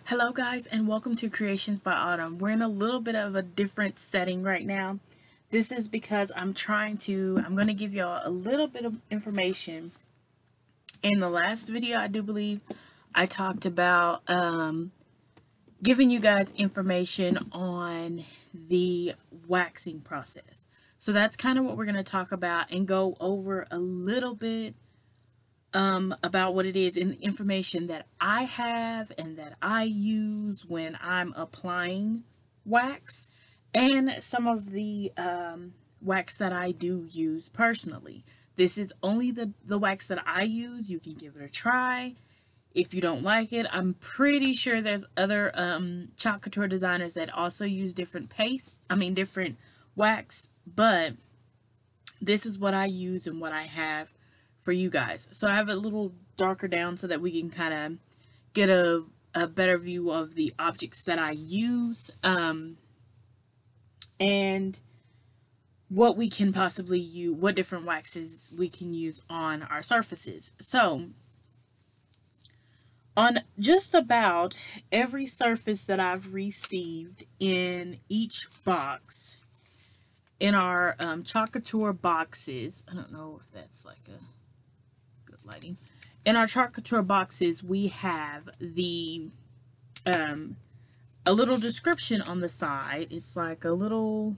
Hello guys, and welcome to Creations by Autumn. We're in a little bit of a different setting right now. This is because I'm going to give y'all a little bit of information. In the last video, I do believe I talked about giving you guys information on the waxing process. So that's kind of what we're going to talk about and go over a little bit about what it is and the information that I have and that I use when I'm applying wax, and some of the wax that I do use personally. This is only the wax that I use. You can give it a try. If you don't like it, I'm pretty sure there's other Chalk Couture designers that also use different different wax, but this is what I use and what I have for you guys. So I have it a little darker down so that we can kind of get a better view of the objects that I use and what we can possibly use, what different waxes we can use on our surfaces. So on just about every surface that I've received in each box, in our Chalk Couture boxes, I don't know if that's like a good lighting. In our Chalk Couture boxes, we have the a little description on the side. It's like a little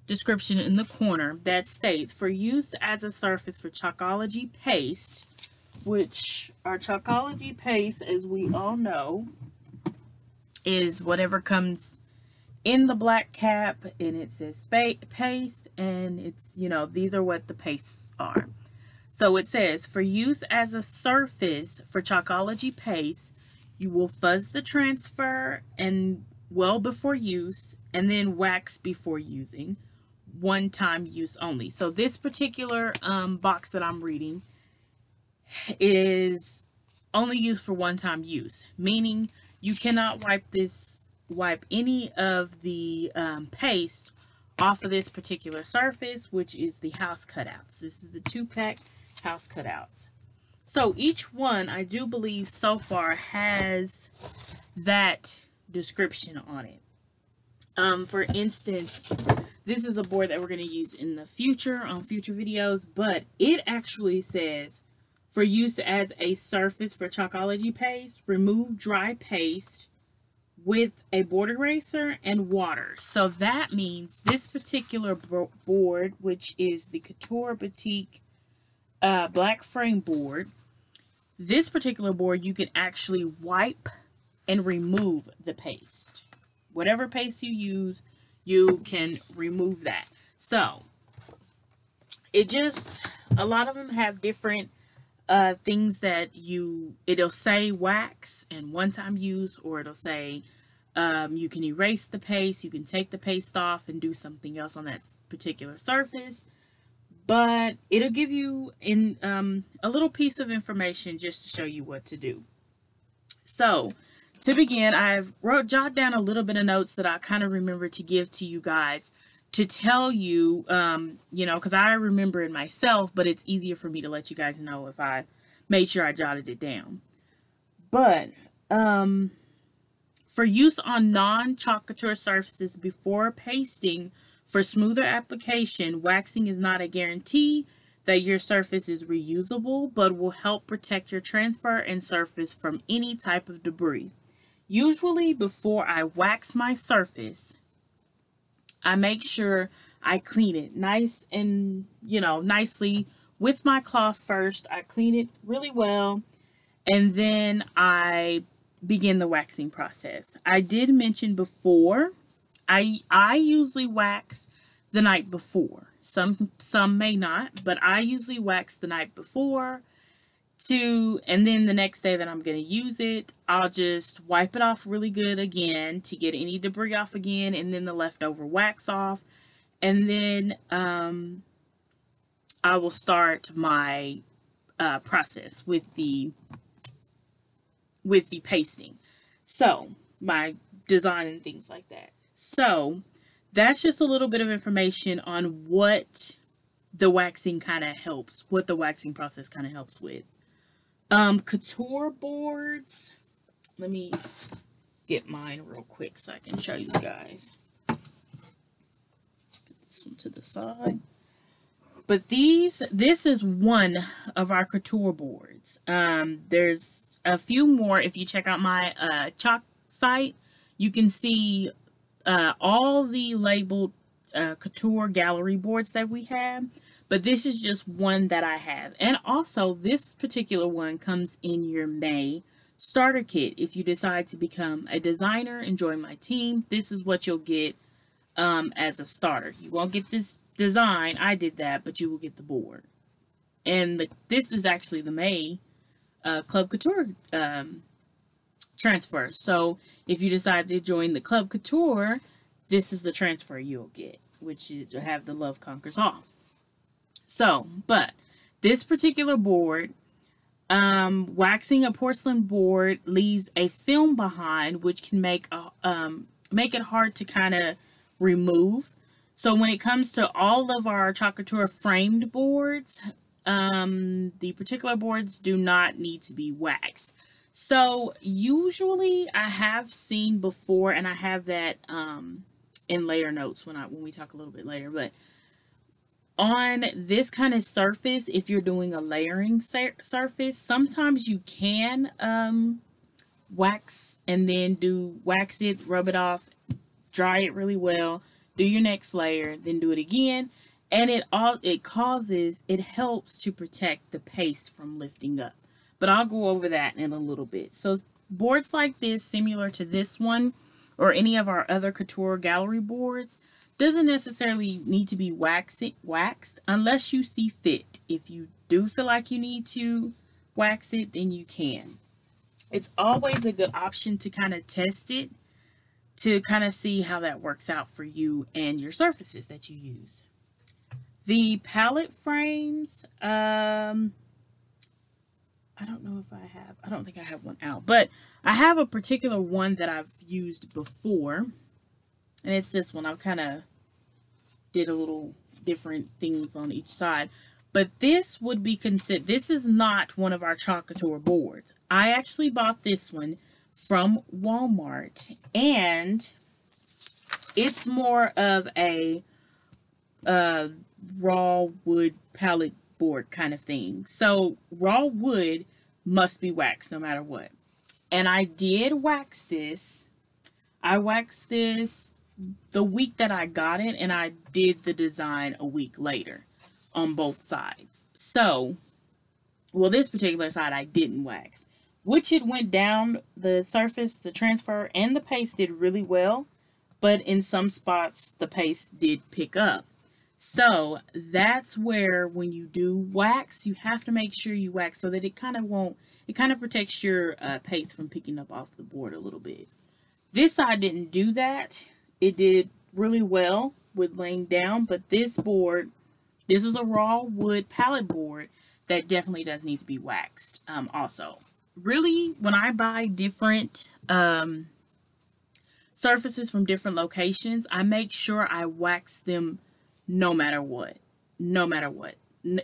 description in the corner that states, for use as a surface for Chalkology paste, which our Chalkology paste, as we all know, is whatever comes in the black cap, and it says paste, and it's, you know, these are what the pastes are. So it says, for use as a surface for Chalkology paste, you will fuzz the transfer and well before use, and then wax before using. One-time use only. So this particular box that I'm reading is only used for one-time use, meaning you cannot wipe any of the paste off of this particular surface, which is the house cutouts. This is the 2-pack house cutouts. So each one, I do believe so far, has that description on it. For instance, this is a board that we're going to use in the future on future videos, but it actually says, for use as a surface for Chalkology paste, remove dry paste with a board eraser and water. So that means this particular board, which is the Couture Boutique black frame board, this particular board, you can actually wipe and remove the paste. Whatever paste you use, you can remove that. So it just, a lot of them have different things that it'll say wax and one-time use, or it'll say you can erase the paste, you can take the paste off and do something else on that particular surface. But it'll give you a little piece of information just to show you what to do. So to begin, I've jotted down a little bit of notes that I kind of remember to give to you guys to tell you, you know, because I remember it myself, but it's easier for me to let you guys know if I made sure I jotted it down. But for use on non-Chalk Couture surfaces before pasting, for smoother application, waxing is not a guarantee that your surface is reusable, but will help protect your transfer and surface from any type of debris. Usually before I wax my surface, I make sure I clean it nice and, you know, nicely with my cloth first. I clean it really well, and then I begin the waxing process. I did mention before, I usually wax the night before. Some may not, but I usually wax the night before and then the next day that I'm going to use it, I'll just wipe it off really good again to get any debris off again, and then the leftover wax off, and then I will start my process with the pasting. So my design and things like that. So that's just a little bit of information on what the waxing kind of helps, what the waxing process kind of helps with. Couture boards. Let me get mine real quick so I can show you guys. Put this one to the side. But this is one of our couture boards. There's a few more. If you check out my Chalk site, you can see all the labeled couture gallery boards that we have. But this is just one that I have. And also, this particular one comes in your May starter kit. If you decide to become a designer and join my team, this is what you'll get as a starter. You won't get this design, I did that, but you will get the board. And this is actually the May Club Couture transfer. So if you decide to join the Club Couture, this is the transfer you'll get, which is to have the Love Conquers All. So, but this particular board, waxing a porcelain board leaves a film behind, which can make it hard to kind of remove. So when it comes to all of our Chalk Couture framed boards, the particular boards do not need to be waxed. So usually I have seen before, and I have that in later notes when we talk a little bit later, but on this kind of surface, if you're doing a layering surface, sometimes you can wax and then wax it, rub it off, dry it really well, do your next layer, then do it again, and it helps to protect the paste from lifting up. But I'll go over that in a little bit. So boards like this, similar to this one or any of our other couture gallery boards, doesn't necessarily need to be waxed unless you see fit. If you do feel like you need to wax it, then you can. It's always a good option to kind of test it, to kind of see how that works out for you and your surfaces that you use. The palette frames, I don't know if I don't think I have one out, but I have a particular one that I've used before, and it's this one. I've kind of did a little different things on each side, but this would be considered, this is not one of our Chalk Couture boards. I actually bought this one from Walmart, and it's more of a raw wood palette board kind of thing. So raw wood must be waxed no matter what. And I did wax this. I waxed this the week that I got it, and I did the design a week later on both sides. So, well, this particular side I didn't wax, which it went down the surface, the transfer, and the paste did really well, but in some spots the paste did pick up. So that's where when you do wax, you have to make sure you wax so that it kind of protects your paste from picking up off the board a little bit. This side didn't do that. It did really well with laying down, but this board, this is a raw wood palette board that definitely does need to be waxed also. Really, when I buy different surfaces from different locations, I make sure I wax them no matter what. No matter what.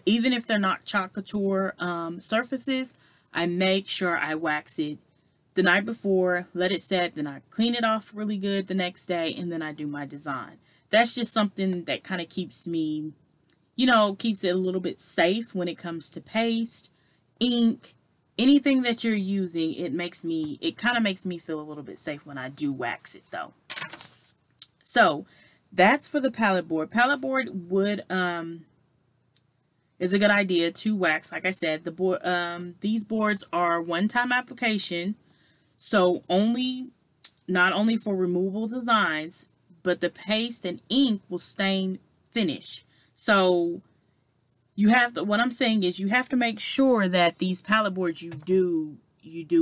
Even if they're not Chalk Couture surfaces, I make sure I wax it the night before, let it set, then I clean it off really good the next day, and then I do my design. That's just something that kind of keeps me, keeps it a little bit safe when it comes to paste, ink, anything that you're using. It kind of makes me feel a little bit safe when I do wax it though. So that's for the palette board. Palette board would is a good idea to wax. Like I said, the board these boards are one-time application, so not only for removable designs, but the paste and ink will stain finish. So what I'm saying is you have to make sure that these palette boards you do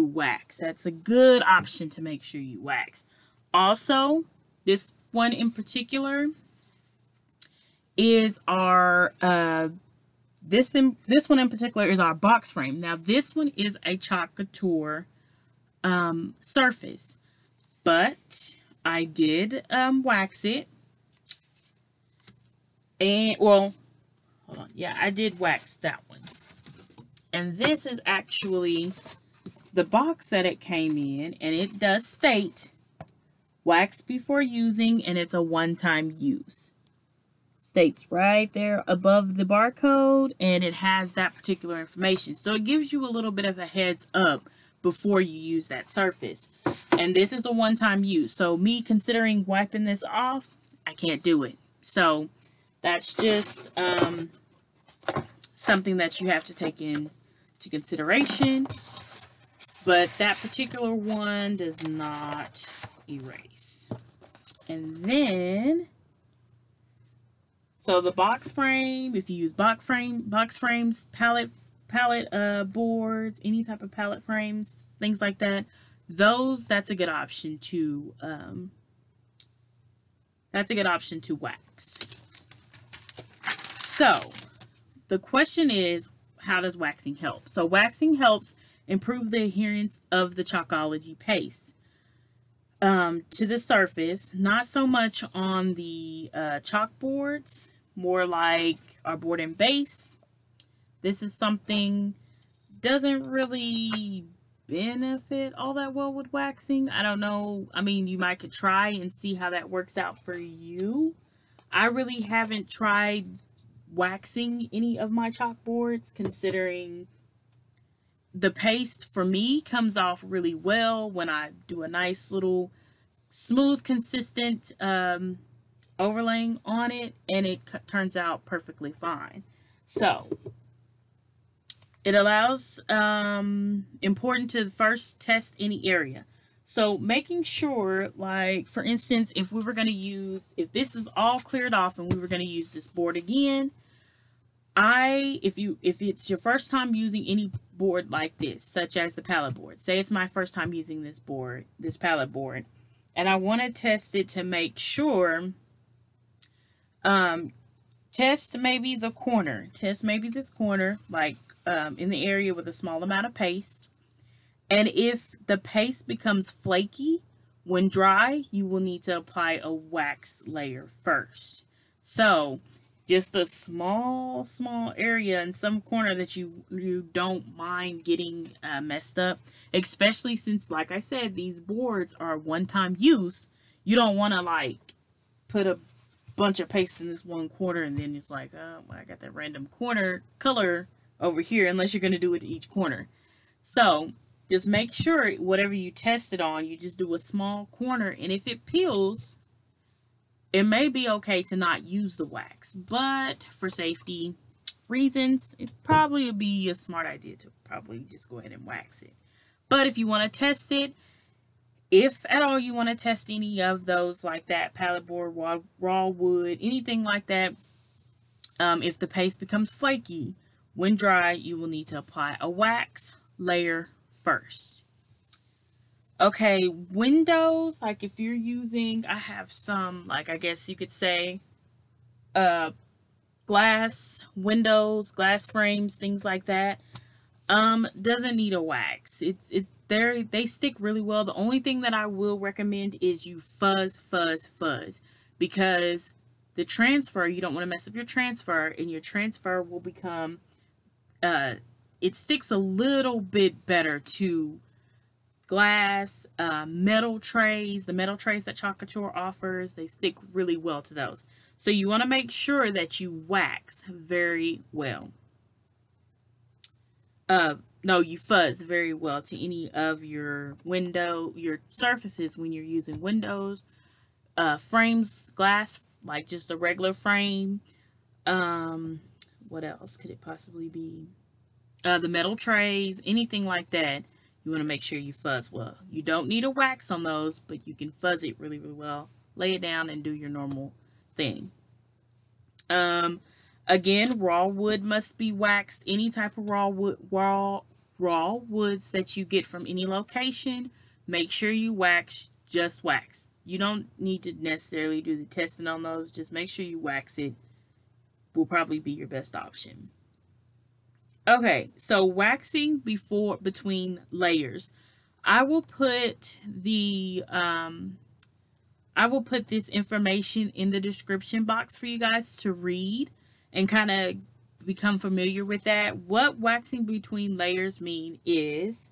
wax. That's a good option to make sure you wax. Also, this one in particular is our this one in particular is our box frame. Now this one is a Chalk Couture surface, but I did wax it, and well, hold on, yeah, I did wax that one. And this is actually the box that it came in, and it does state wax before using, and it's a one-time use. States right there above the barcode, and it has that particular information. So it gives you a little bit of a heads up before you use that surface. And this is a one-time use. So me considering wiping this off, I can't do it. So that's just something that you have to take into consideration. But that particular one does not erase. And then, so the box frame, if you use box frames, pallet boards, any type of pallet frames, things like that, that's a good option to wax. So the question is, how does waxing help? So waxing helps improve the adherence of the Chalkology paste to the surface, not so much on the chalkboards, more like our board and base. This is something doesn't really benefit all that well with waxing. I don't know. I mean, you might could try and see how that works out for you. I really haven't tried waxing any of my chalkboards, considering the paste for me comes off really well when I do a nice little smooth, consistent overlaying on it, and it turns out perfectly fine. So it allows important to first test any area. So making sure, like for instance, if we were going to use, if this is all cleared off and we were going to use this board again, if it's your first time using any board like this, such as the pallet board, say it's my first time using this pallet board, and I want to test it to make sure, test maybe this corner, like in the area with a small amount of paste. And if the paste becomes flaky when dry, you will need to apply a wax layer first. So just a small area in some corner that you don't mind getting messed up, especially since, like I said, these boards are one-time use. You don't want to like put a bunch of paste in this one corner and then it's like, oh, well, I got that random corner color over here, unless you're going to do it to each corner. So just make sure whatever you test it on, you just do a small corner, and if it peels, it may be okay to not use the wax, but for safety reasons, it probably would be a smart idea to probably just go ahead and wax it. But if you want to test it, if at all you want to test any of those like that, pallet board, raw wood, anything like that, if the paste becomes flaky when dry, you will need to apply a wax layer first. Okay, windows, like if you're using, I have some, like I guess you could say, glass windows, glass frames, things like that, doesn't need a wax. They stick really well. The only thing that I will recommend is you fuzz, because the transfer, you don't want to mess up your transfer, and your transfer will become, it sticks a little bit better to glass, metal trays. The metal trays that Chalk Couture offers, they stick really well to those. So you want to make sure that you wax very well. No, you fuzz very well to any of your surfaces when you're using windows, frames, glass, like just a regular frame. What else could it possibly be? The metal trays, anything like that. You want to make sure you fuzz well. You don't need a wax on those, but you can fuzz it really, really well. Lay it down and do your normal thing. Again, raw wood must be waxed. Any type of raw woods that you get from any location, make sure you wax, just wax. You don't need to necessarily do the testing on those. Just make sure you wax it. Will probably be your best option. Okay, so waxing between layers. I will put this information in the description box for you guys to read and kind of become familiar with that. What waxing between layers mean is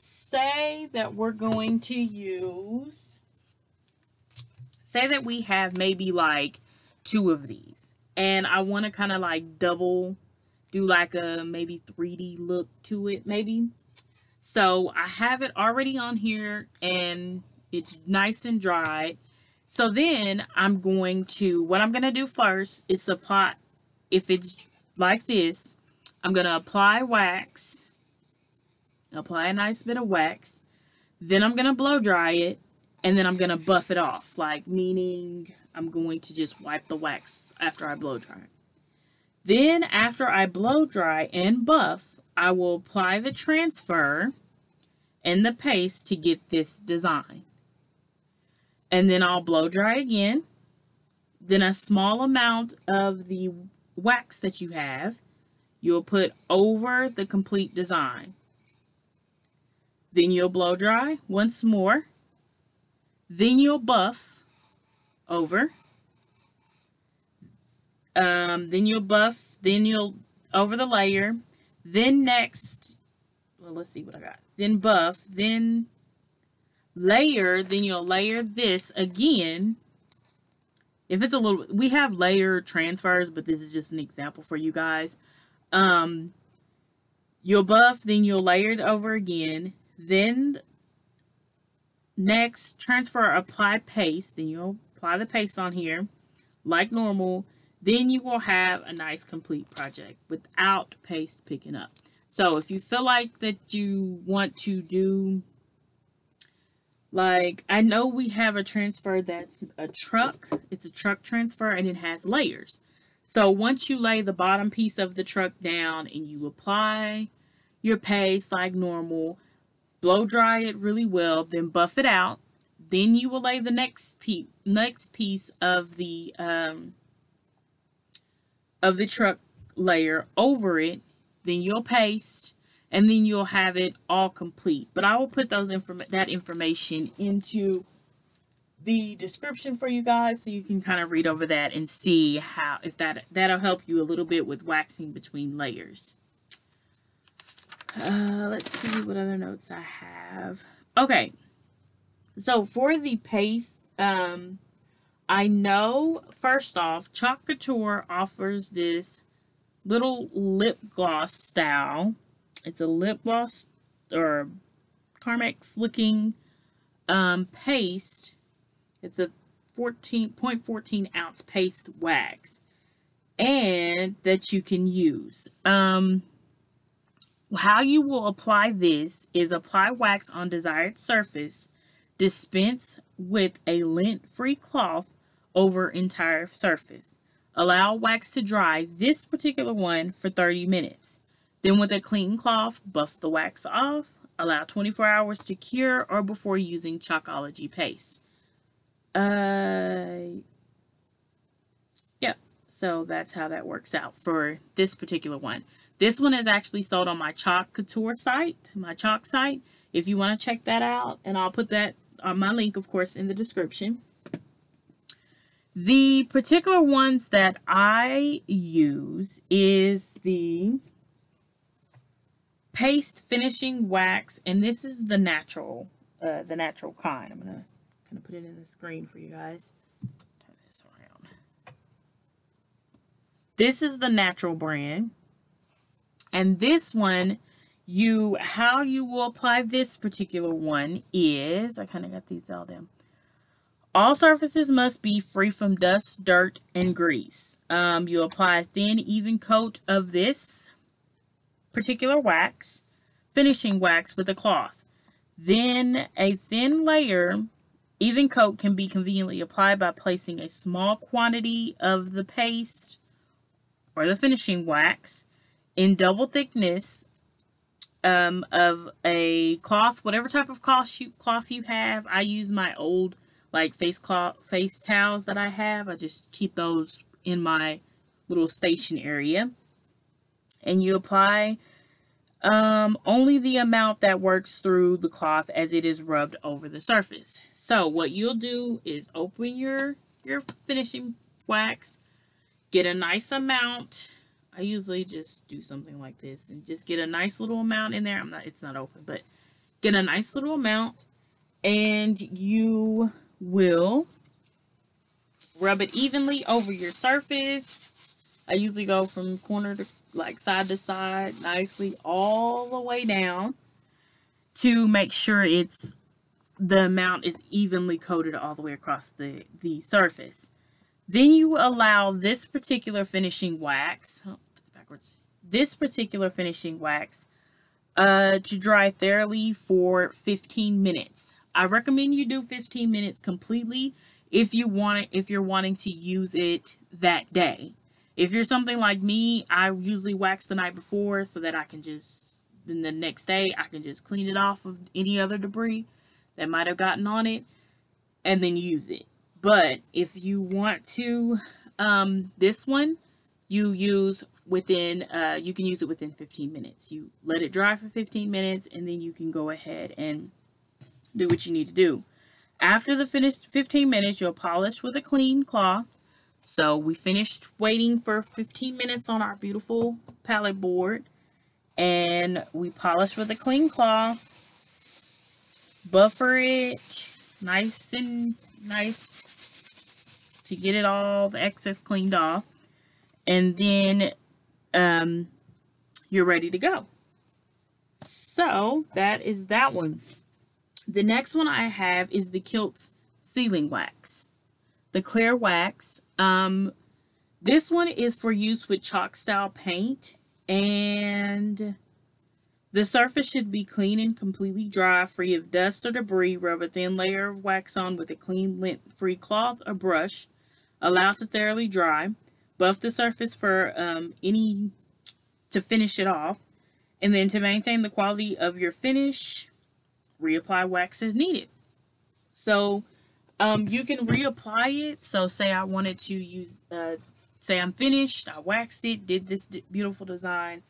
Say that we're going to use, say that we have maybe like 2 of these, and I want to kind of like double, do like a maybe 3D look to it maybe. So I have it already on here and it's nice and dry. So then I'm going to, what I'm going to do first is apply, if it's like this, I'm going to apply wax, apply a nice bit of wax. Then I'm going to blow dry it, and then I'm going to buff it off, like meaning I'm going to just wipe the wax after I blow dry. Then after I blow dry and buff, I will apply the transfer and the paste to get this design. And then I'll blow dry again. Then a small amount of the wax that you have, you'll put over the complete design. Then you'll blow dry once more. Then you'll buff over. Then you'll buff, then you'll over the layer. Then next, well, let's see what I got. Then buff, then layer, then you'll layer this again. If it's a little, we have layer transfers, but this is just an example for you guys. You'll buff, then you'll layer it over again. Then next, transfer, apply paste. Then you'll apply the paste on here like normal. Then you will have a nice complete project without paste picking up. So if you feel like that you want to do, like, I know we have a transfer that's a truck. It's a truck transfer and it has layers. So once you lay the bottom piece of the truck down and you apply your paste like normal, blow dry it really well, then buff it out. Then you will lay the next piece of the truck layer over it. Then you'll paste, and then you'll have it all complete. But I will put that information into the description for you guys, so you can kind of read over that and see how, if that'll help you a little bit with waxing between layers. Let's see what other notes I have. Okay, so for the paste, I know first off, Chalk Couture offers this little lip gloss style. It's a lip gloss or Carmex looking paste. It's a 0.14 ounce paste wax, and that you can use. How you will apply this is apply wax on desired surface, dispense with a lint-free cloth over entire surface. Allow wax to dry, this particular one, for 30 minutes. Then with a clean cloth, buff the wax off. Allow 24 hours to cure or before using Chalkology paste. Yeah, so that's how that works out for this particular one. This one is actually sold on my Chalk Couture site, my Chalk site, if you want to check that out. And I'll put that on my link, of course, in the description. The particular ones that I use is the paste finishing wax, and this is the natural kind. I'm gonna kind of put it in the screen for you guys. Turn this around. This is the natural brand, and this one, how you will apply this particular one is, I kind of got these all down. All surfaces must be free from dust, dirt, and grease. You apply a thin, even coat of this particular wax, finishing wax, with a cloth. Then a thin layer, even coat, can be conveniently applied by placing a small quantity of the paste or the finishing wax in double thickness of a cloth, whatever type of cloth you have. I use my old like face towels that I have. I just keep those in my little station area. And you apply only the amount that works through the cloth as it is rubbed over the surface. So what you'll do is open your finishing wax, get a nice amount I usually just do something like this and just get a nice little amount in there. It's not open, but get a nice little amount, and you will rub it evenly over your surface. I usually go from corner to like side to side nicely all the way down to make sure the amount is evenly coated all the way across the surface. Then you allow this particular finishing wax, oh, it's backwards, this particular finishing wax to dry thoroughly for 15 minutes. I recommend you do 15 minutes completely if you're wanting to use it that day. If you're something like me, I usually wax the night before so that I can just, then the next day, I can just clean it off of any other debris that might have gotten on it and then use it. But if you want to, this one, you can use it within 15 minutes. You let it dry for 15 minutes and then you can go ahead and do what you need to do. After the finished 15 minutes, you'll polish with a clean cloth. So we finished waiting for 15 minutes on our beautiful palette board, and we polished with a clean cloth, buffer it nice and nice to get it all, the excess cleaned off, and then you're ready to go. So that is that one. The next one I have is the Kilt's Sealing Wax, the clear wax. This one is for use with chalk style paint, and the surface should be clean and completely dry, free of dust or debris. Rub a thin layer of wax on with a clean, lint-free cloth or brush. Allow to thoroughly dry. Buff the surface for to finish it off, and then to maintain the quality of your finish, reapply wax as needed. So you can reapply it. So say I wanted to use, say I'm finished, I waxed it, did this beautiful design.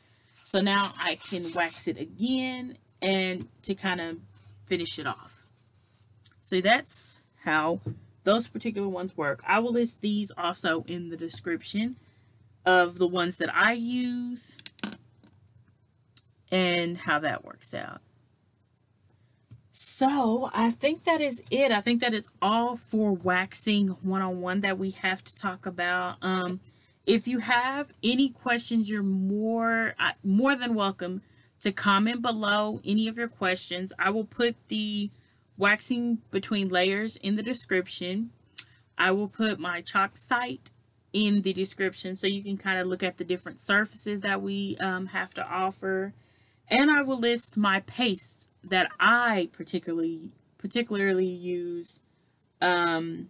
So now I can wax it again and to kind of finish it off. So that's how those particular ones work. I will list these also in the description of the ones that I use and how that works out. So I think that is it. I think that is all for waxing 101 that we have to talk about. If you have any questions, you're more than welcome to comment below any of your questions. I will put the waxing between layers in the description. I will put my chalk site in the description so you can kind of look at the different surfaces that we have to offer. And I will list my paste that I particularly use when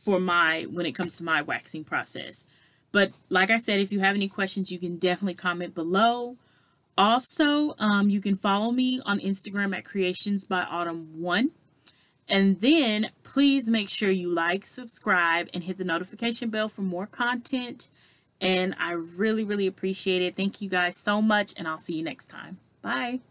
it comes to my waxing process. But like I said, if you have any questions, you can definitely comment below. Also, you can follow me on Instagram at creationsbyautumn1. And then please make sure you like, subscribe, and hit the notification bell for more content. And I really, really appreciate it. Thank you guys so much, and I'll see you next time. Bye.